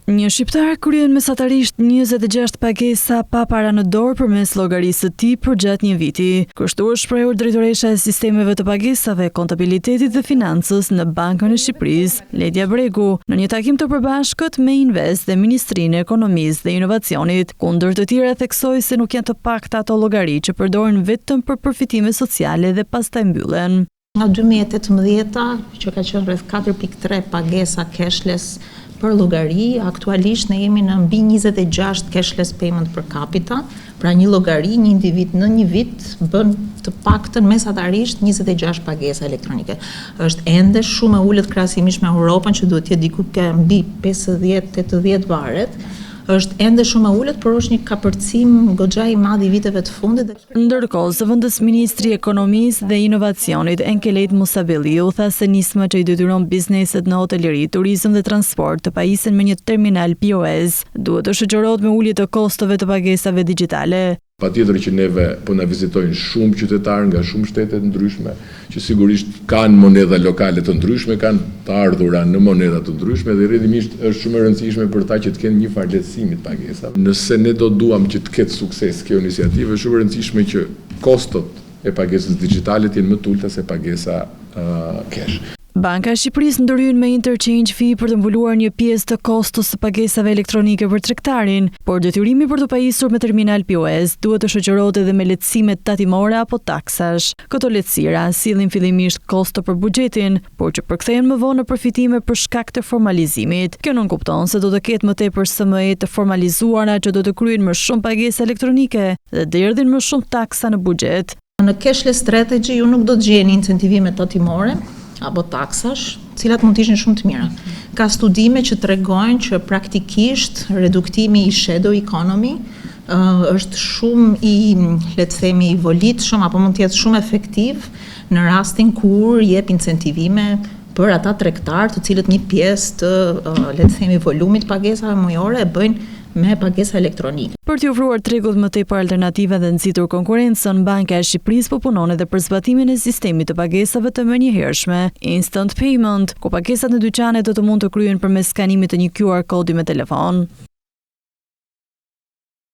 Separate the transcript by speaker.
Speaker 1: Një shqiptar kryen mesatarisht 26 pagesa pa para në dorë përmes llogarisë së tij përgjatë një viti. Kështu është shprehur drejtoresha e sistemeve të pagesave, kontabilitetit dhe financës në Bankën e Shqipërisë, Ledja Bregu, në një takim të përbashkët me Invest dhe Ministrinë e Ekonomisë dhe Inovacionit. Kundër të tjera theksoi se nuk janë të pakta ato llogari që përdoren vetëm për përfitime sociale dhe pastaj mbyllen.
Speaker 2: Nga 2018 që ka qenë rreth 4.3 pagesa cashless për llogari, aktualisht ne jemi në mbi 26 cashless payment per capita, pra një llogari, një individ në një vit bën të paktën mesatarisht 26 pagesa elektronike. Është ende shumë e ulët krahasimisht me Europën që duhet të jetë diku mbi 50-80 varet. Është ende shumë e ulët, por është një kapërcim goxha i madh i viteve të fundit.
Speaker 1: Ndërkohë, zëvendës ministri i Ekonomisë dhe Inovacionit Enkelejt Musabelliu tha se nisma që i detyron bizneset në hotelëri, turizëm dhe transport të pajisen me një terminal POS duhet të shoqërohet me ulje të kostove të pagesave digjitale.
Speaker 3: Patjetër që neve po na vizitojnë shumë qytetarë nga shumë shtete të ndryshme, që sigurisht kanë monedha lokale të ndryshme, kanë të ardhura në monedha të ndryshme dhe rrjedhimisht është shumë e rëndësishme për ta që të kenë një farë lehtësimi të pagesave. Nëse ne do duam që të ketë sukses kjo iniciativë, është shumë e rëndësishme që kostot e pagesës digjitale të jenë më të ulta se pagesa cash.
Speaker 1: Banka e Shqipërisë ndërhyn me interchange fee për të mbuluar një pjesë të kostos së pagesave elektronike për tregtarin, por detyrimi për të pajisur me terminal POS duhet të shoqërohet edhe me lehtësime tatimore apo taksash. Këto lehtësira sillin fillimisht kosto për buxhetin, por që përkthehen më vonë në përfitime për shkak të formalizimit. Kjo nuk kupton se do të ketë më tepër SME të formalizuara që do të kryejnë më shumë pagesa elektronike dhe derdhin më shumë taksa në buxhet.
Speaker 2: Në cashless strategy ju nuk do të gjeni incentivime tatimore apo taksash, cilat mund të ishin shumë të mira. Ka studime që tregojnë që praktikisht reduktimi i shadow economy është shumë i, le të themi, i volitshëm apo mund të jetë shumë efektiv në rastin kur jep incentivime për ata tregtar të cilët një pjesë të, le të themi, volumit pagesave mujore e bëjnë me pagesa elektronike.
Speaker 1: Për t'i ofruar tregut më tepër alternativa dhe nxitur konkurrencën, Banka e Shqipërisë po punon edhe për zbatimin e sistemit të pagesave të menjëhershme, instant payment, ku pagesat në dyqane do të mund të kryhen përmes skanimit të një QR kodi me telefon.